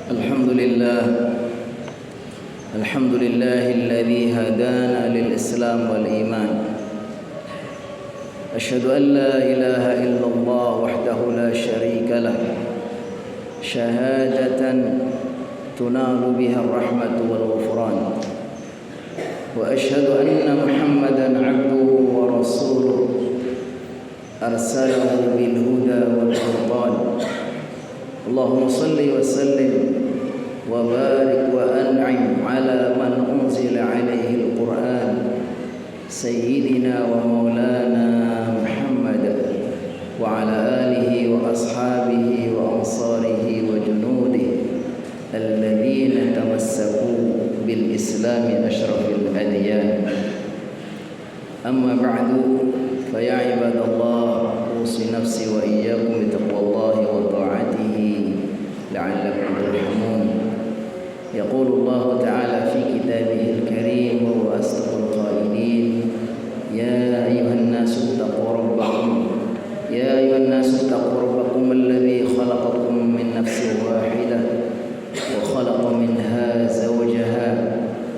الحمد لله الحمد لله الذي هدانا للإسلام والإيمان. أشهد أن لا إله إلا الله وحده لا شريك له شهادة تنال بها الرحمة والغفران. وأشهد أن محمدا عبده ورسوله أرسله بالهدى والفرقان. اللهم صل وسلم وبارك وأنعم على من أنزل عليه القرآن سيدنا ومولانا محمد وعلى آله وأصحابه وأنصاره وجنوده الذين تمسكوا بالإسلام أشرف الأديان. أما بعد فيا عباد الله أوصي نفسي وإياكم بتقوى الله وطاعته لعلكم ترحمون. يقول الله تعالى في كتابه الكريم وهو أصدق القائلين: يا أيها الناس اتقوا ربكم الذي خلقكم من نفس واحدة وخلق منها زوجها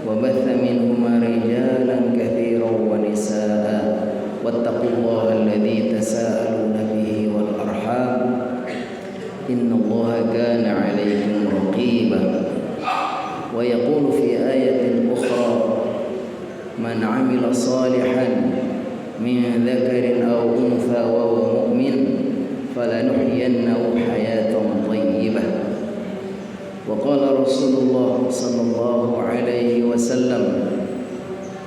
وبث منهما رجالا كثيرا ونساء واتقوا الله الذي تساءلون به والأرحام إن الله كان عليكم رقيبا. ويقول في آية أخرى: من عمل صالحا من ذكر أو أنثى وهو مؤمن فلنحيينه حياة طيبة. وقال رسول الله صلى الله عليه وسلم: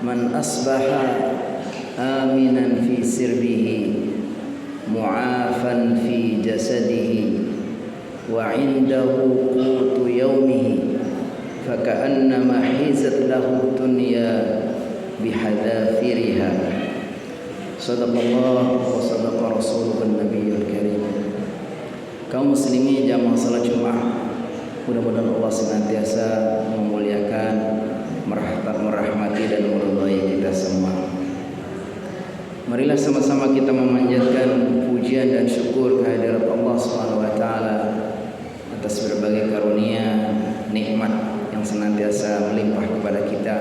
من أصبح آمنا في سربه معافا في جسده وعنده قوت يومه فكأنما حيزت له الدنيا بحذافيرها. صدق الله وصدق رسوله النبي الكريم. Kaum muslimin jamaah salat Jumat, mudah-mudahan Allah senantiasa memuliakan, merahmati dan meridhai kita semua. Marilah sama-sama kita memanjatkan pujian dan syukur kehadirat Allah Subhanahu wa taala atas berbagai karunia, nikmat yang senantiasa melimpah kepada kita.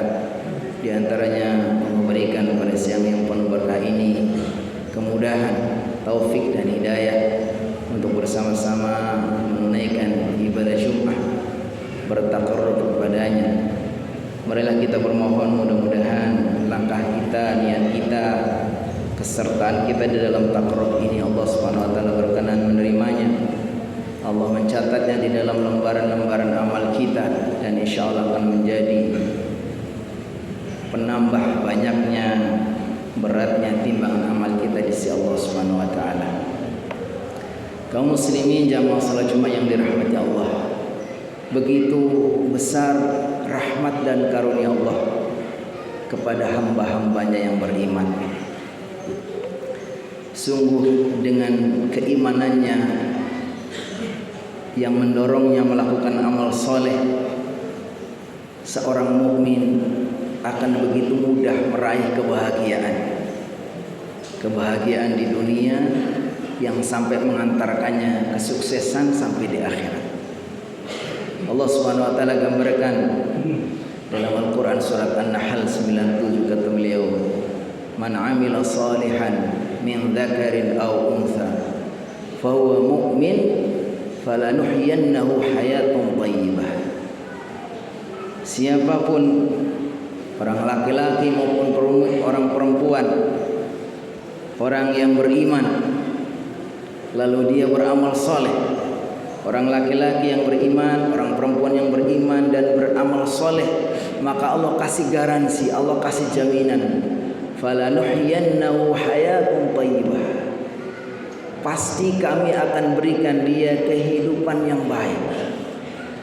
Di antaranya memberikan pada siang yang penuh berkah ini kemudahan, taufik dan hidayah untuk bersama-sama menunaikan ibadah Jumat, bertakarrub kepadanya. Marilah kita bermohon mudah-mudahan langkah kita, niat kita, kesertaan kita di dalam takarrub ini Allah Subhanahu wa taala berkenan menerimanya. Allah mencatatnya di dalam lembaran-lembaran amal kita dan insya Allah akan menjadi penambah banyaknya beratnya timbangan amal kita di sisi Allah Subhanahu wa taala. Kaum muslimin jamaah salat Jumat yang dirahmati Allah, begitu besar rahmat dan karunia Allah kepada hamba-hambanya yang beriman. Sungguh dengan keimanannya yang mendorongnya melakukan amal soleh, seorang mukmin akan begitu mudah meraih kebahagiaan di dunia yang sampai mengantarkannya kesuksesan sampai di akhirat. Allah Subhanahu wa taala gambarkan dalam Al-Qur'an surat An-Nahl 97, kata beliau: man 'amila salihan min dzakarin aw untha fa huwa mu'min falanuhyiyannahu hayatan thayyibah. Siapapun orang laki-laki maupun orang perempuan, orang yang beriman lalu dia beramal soleh, orang laki-laki yang beriman, orang perempuan yang beriman dan beramal soleh, maka Allah kasih garansi, Allah kasih jaminan, falanuhyiyannahu hayatan thayyibah. Pasti kami akan berikan dia kehidupan yang baik,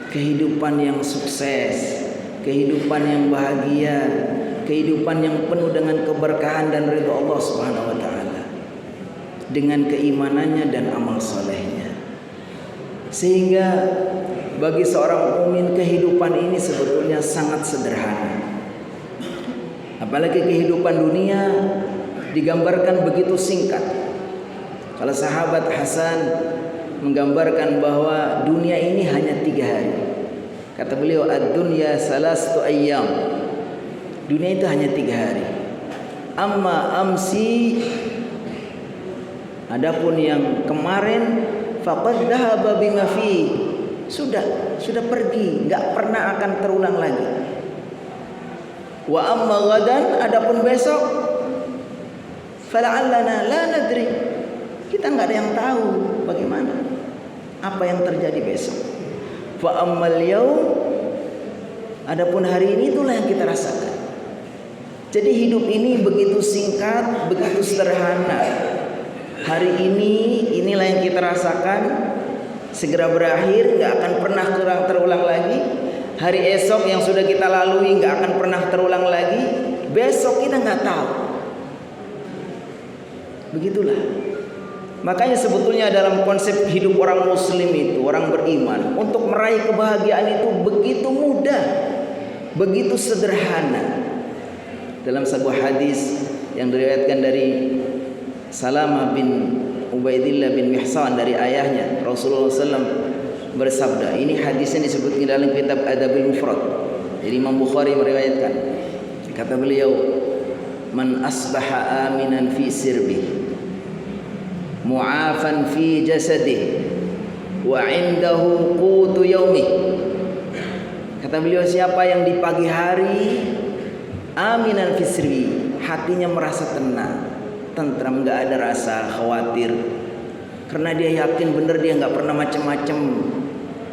kehidupan yang sukses, kehidupan yang bahagia, kehidupan yang penuh dengan keberkahan dan ridha Allah Subhanahu wa taala dengan keimanannya dan amal solehnya. Sehingga bagi seorang mukmin kehidupan ini sebetulnya sangat sederhana. Apalagi kehidupan dunia digambarkan begitu singkat. Kalau sahabat Hasan menggambarkan bahwa dunia ini hanya 3 hari. Kata beliau, ad-dunya salastu ayyam. Dunia itu hanya 3 hari. Amma amsi, adapun yang kemarin, faqad dhahaba bima fi. Sudah pergi, enggak pernah akan terulang lagi. Wa amma ghadan, adapun besok, fala'allana la nadri. Kita enggak ada yang tahu bagaimana apa yang terjadi besok. Fa ammal yaum, adapun hari ini itulah yang kita rasakan. Jadi hidup ini begitu singkat, begitu sederhana. Hari ini inilah yang kita rasakan, segera berakhir, nggak akan pernah terulang lagi. Hari esok yang sudah kita lalui nggak akan pernah terulang lagi. Besok kita nggak tahu. Begitulah. Makanya sebetulnya dalam konsep hidup orang muslim itu, orang beriman, untuk meraih kebahagiaan itu begitu mudah, begitu sederhana. Dalam sebuah hadis yang diriwayatkan dari Salamah bin Ubaidillah bin Mihsan dari ayahnya, Rasulullah SAW bersabda, ini hadisnya disebutkan dalam kitab Adabul Mufrad. Jadi Imam Bukhari meriwayatkan, kata beliau, man asbaha aminan fi sirbi, mu'afan fi jasadih, wa indahu qutu yaumih. Kata beliau, siapa yang di pagi hari aminan fi sirbi, hatinya merasa tenang, tentram, nggak ada rasa khawatir, karena dia yakin benar dia nggak pernah macam-macam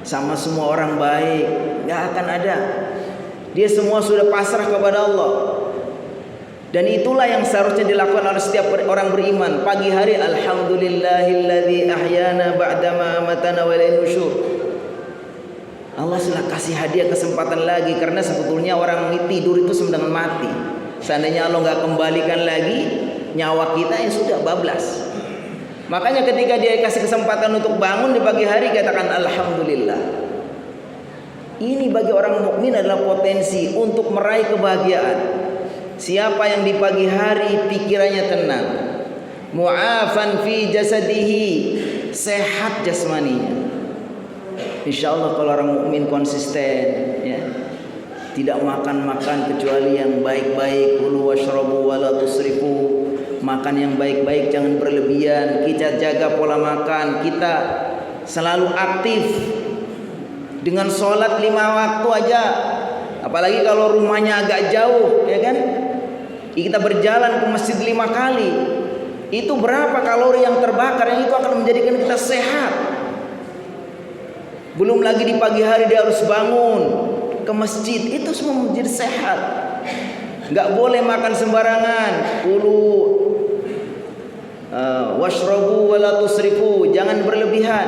sama semua orang baik, nggak akan ada. Dia semua sudah pasrah kepada Allah. Dan itulah yang seharusnya dilakukan oleh setiap orang beriman. Pagi hari, alhamdulillahilladzi ahyana ba'dama amatana wa ilaihi nusyur. Allah sudah kasih hadiah kesempatan lagi, karena sebetulnya orang tidur itu sedang mati. Seandainya Allah nggak kembalikan lagi nyawa kita, yang sudah bablas. Makanya ketika dia kasih kesempatan untuk bangun di pagi hari, katakan alhamdulillah. Ini bagi orang mukmin adalah potensi untuk meraih kebahagiaan. Siapa yang di pagi hari pikirannya tenang, mu'afan fi jasadihi, sehat jasmaninya. Insya Allah kalau orang mukmin konsisten, ya, tidak makan kecuali yang baik-baik, kulu washrabu wala tusrifu, makan yang baik-baik, jangan berlebihan. Kita jaga pola makan, kita selalu aktif dengan sholat 5 waktu aja. Apalagi kalau rumahnya agak jauh, ya kan? Kita berjalan ke masjid 5 kali. Itu berapa kalori yang terbakar, yang itu akan menjadikan kita sehat. Belum lagi di pagi hari dia harus bangun ke masjid, itu semua menjadi sehat. Nggak boleh makan sembarangan. Kulu washrabu wala tusrifu, jangan berlebihan.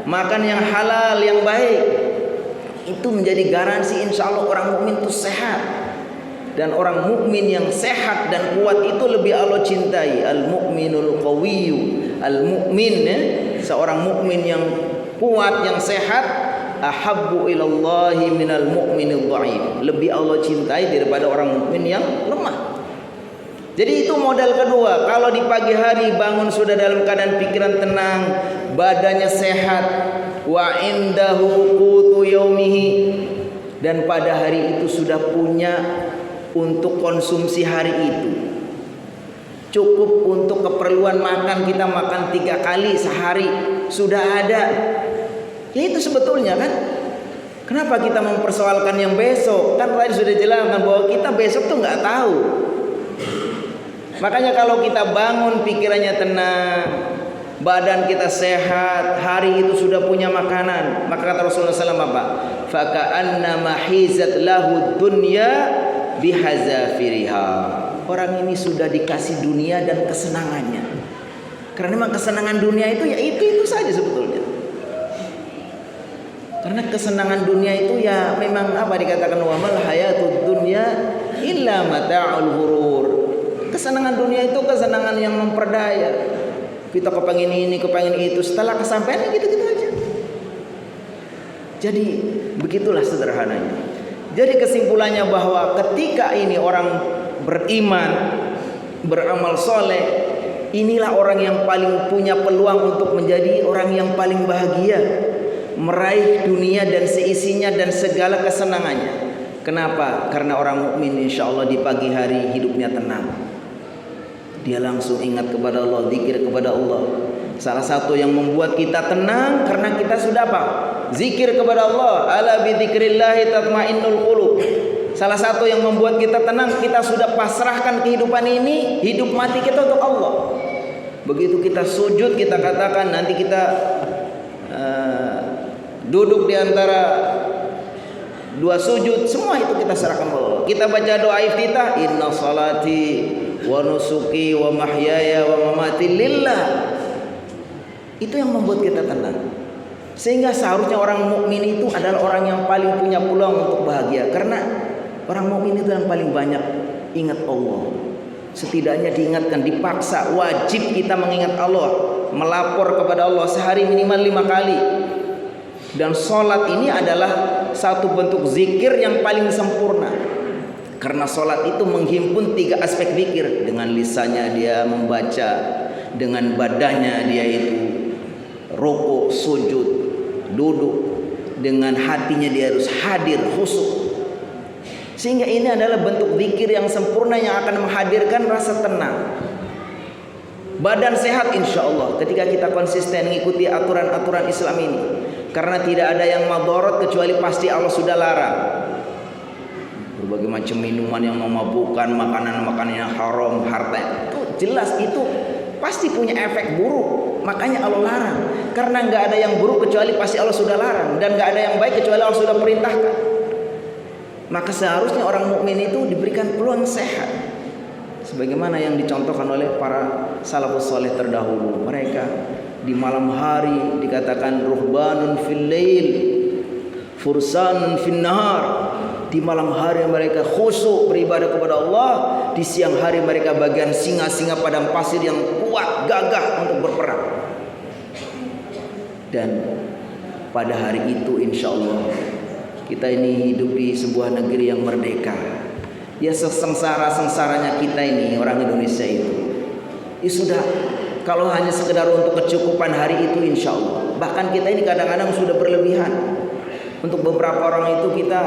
Makan yang halal, yang baik. Itu menjadi garansi insya Allah orang mukmin itu sehat. Dan orang mukmin yang sehat dan kuat itu lebih Allah cintai. Al-mu'minul qawiyyu, al-mu'min, ya, seorang mukmin yang kuat, yang sehat, ahabbu ilallahi minal mu'minil dhaif, lebih Allah cintai daripada orang mukmin yang lemah. Jadi itu modal kedua. Kalau di pagi hari bangun sudah dalam keadaan pikiran tenang, badannya sehat, wa indahu qutu yaumihi, dan pada hari itu sudah punya untuk konsumsi hari itu, cukup untuk keperluan makan, kita makan 3 kali sehari sudah ada. Ya itu sebetulnya kan, kenapa kita mempersoalkan yang besok? Kan tadi sudah jelaskan bahwa kita besok tuh nggak tahu. Makanya kalau kita bangun pikirannya tenang, badan kita sehat, hari itu sudah punya makanan, maka kata Rasulullah SAW apa? Faka'anna mahizat lahu dunya bihazafiriha. Orang ini sudah dikasih dunia dan kesenangannya. Karena memang kesenangan dunia itu ya itu saja sebetulnya. Karena kesenangan dunia itu ya memang apa dikatakan, wa mal hayatud dunya illa mata'ul ghurur. Kesenangan dunia itu kesenangan yang memperdaya. Kita kepengen ini, kepengen itu, setelah kesampaian gitu-gitu aja. Jadi begitulah sederhananya. Jadi kesimpulannya bahwa ketika ini orang beriman, beramal soleh, inilah orang yang paling punya peluang untuk menjadi orang yang paling bahagia. meraih dunia dan seisinya dan segala kesenangannya. Kenapa? Karena orang mukmin insya Allah di pagi hari hidupnya tenang. Dia langsung ingat kepada Allah, zikir kepada Allah. Salah satu yang membuat kita tenang karena kita sudah apa? Zikir kepada Allah. Ala bi dzikrillahi tatmainnul qulub. Salah satu yang membuat kita tenang, kita sudah pasrahkan kehidupan ini, hidup mati kita untuk Allah. Begitu kita sujud, kita katakan nanti kita duduk di antara dua sujud, semua itu kita serahkan kepada Allah. Kita baca doa iftitah, inna salati wa nusuki wa mahyaya wa mamati lillah. Itu yang membuat kita tenang. Sehingga seharusnya orang mukmin itu adalah orang yang paling punya peluang untuk bahagia, karena orang mukmin itu yang paling banyak ingat Allah. Setidaknya diingatkan, dipaksa, wajib kita mengingat Allah, melapor kepada Allah sehari minimal 5 kali. Dan sholat ini adalah satu bentuk zikir yang paling sempurna, karena sholat itu menghimpun 3 aspek zikir. Dengan lisannya dia membaca, dengan badannya dia itu rukuk, sujud, duduk, dengan hatinya dia harus hadir, khusyuk. Sehingga ini adalah bentuk zikir yang sempurna yang akan menghadirkan rasa tenang. Badan sehat insya Allah ketika kita konsisten mengikuti aturan-aturan Islam ini. Karena tidak ada yang madharat kecuali pasti Allah sudah larang. Berbagai macam minuman yang memabukkan, makanan-makanan yang haram, harta, itu jelas itu pasti punya efek buruk. Makanya Allah larang. Karena nggak ada yang buruk kecuali pasti Allah sudah larang, dan nggak ada yang baik kecuali Allah sudah perintahkan. Maka seharusnya orang mukmin itu diberikan peluang sehat, sebagaimana yang dicontohkan oleh para salafus saleh terdahulu. Mereka di malam hari dikatakan ruhbanun fil lail, fursanun fin nahar. Di malam hari mereka khusyuk beribadah kepada Allah, di siang hari mereka bagian singa-singa padang pasir yang kuat gagah untuk berperang. Dan pada hari itu insya Allah kita ini hidup di sebuah negeri yang merdeka. Ya sengsara-sengsaranya kita ini orang Indonesia itu, ya sudah, kalau hanya sekedar untuk kecukupan hari itu insya Allah. Bahkan kita ini kadang-kadang sudah berlebihan. Untuk beberapa orang itu kita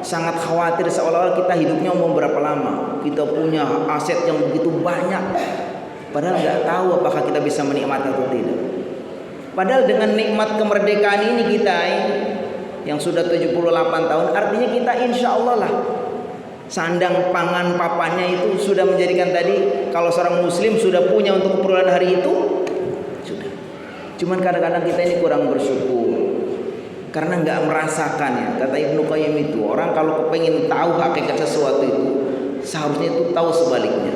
sangat khawatir seolah-olah kita hidupnya mau berapa lama. Kita punya aset yang begitu banyak, padahal nggak tahu apakah kita bisa menikmati atau tidak. Padahal dengan nikmat kemerdekaan ini kita yang sudah 78 tahun, artinya kita insya Allah lah sandang pangan papannya itu sudah menjadikan tadi, kalau seorang muslim sudah punya untuk keperluan hari itu sudah. Cuman kadang-kadang kita ini kurang bersyukur karena nggak merasakannya. Kata Ibnu Qayyim itu, orang kalau pengen tahu hakikat sesuatu itu seharusnya itu tahu sebaliknya.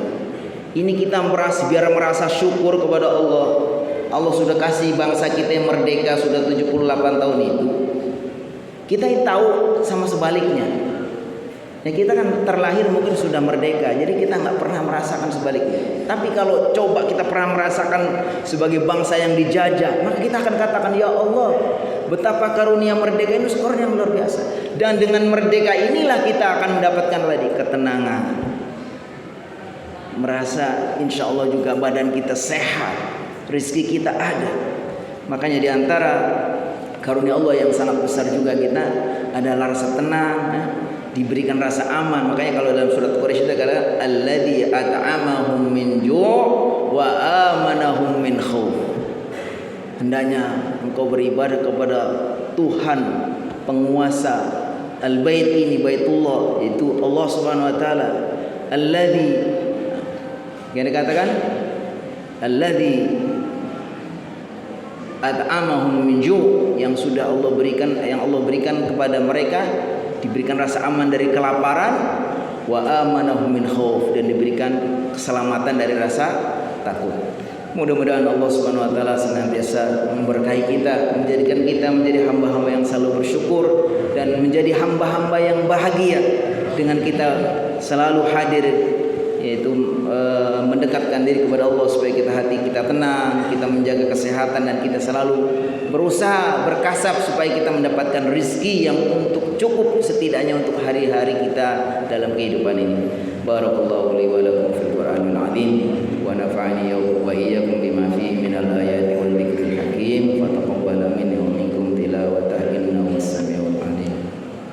Ini kita biar merasa syukur kepada Allah. Allah sudah kasih bangsa kita yang merdeka sudah 78 tahun itu. Kita tahu sama sebaliknya. Ya kita kan terlahir mungkin sudah merdeka, jadi kita nggak pernah merasakan sebaliknya. Tapi kalau coba kita pernah merasakan sebagai bangsa yang dijajah, maka kita akan katakan, ya Allah, betapa karunia merdeka ini skor yang luar biasa. Dan dengan merdeka inilah kita akan mendapatkan lagi ketenangan. Merasa insya Allah juga badan kita sehat, rezeki kita ada. Makanya diantara karunia Allah yang sangat besar juga kita adalah rasa tenang, diberikan rasa aman. Makanya kalau dalam surat Quraisy itu kata alladzi at'amahum min ju' wa amanahum min khauf. Hendaknya engkau beribadah kepada Tuhan penguasa al-bait ini, baitullah, yaitu Allah Subhanahu wa taala. Alladzi, yang dikatakan alladzi at'amahum min ju', yang sudah Allah berikan, yang Allah berikan kepada mereka, diberikan rasa aman dari kelaparan, wa amanahum min khauf, dan diberikan keselamatan dari rasa takut. Mudah-mudahan Allah Subhanahu wa taala senantiasa memberkahi kita, menjadikan kita menjadi hamba-hamba yang selalu bersyukur dan menjadi hamba-hamba yang bahagia dengan kita selalu hadir, yaitu mendekatkan diri kepada Allah supaya hati kita tenang, kita menjaga kesehatan, dan kita selalu berusaha berkasab supaya kita mendapatkan rezeki yang untuk cukup setidaknya untuk hari-hari kita dalam kehidupan ini. Barakallahu li wa lakum fil Qur'anil azim wa nafa'ani wa iyyakum bima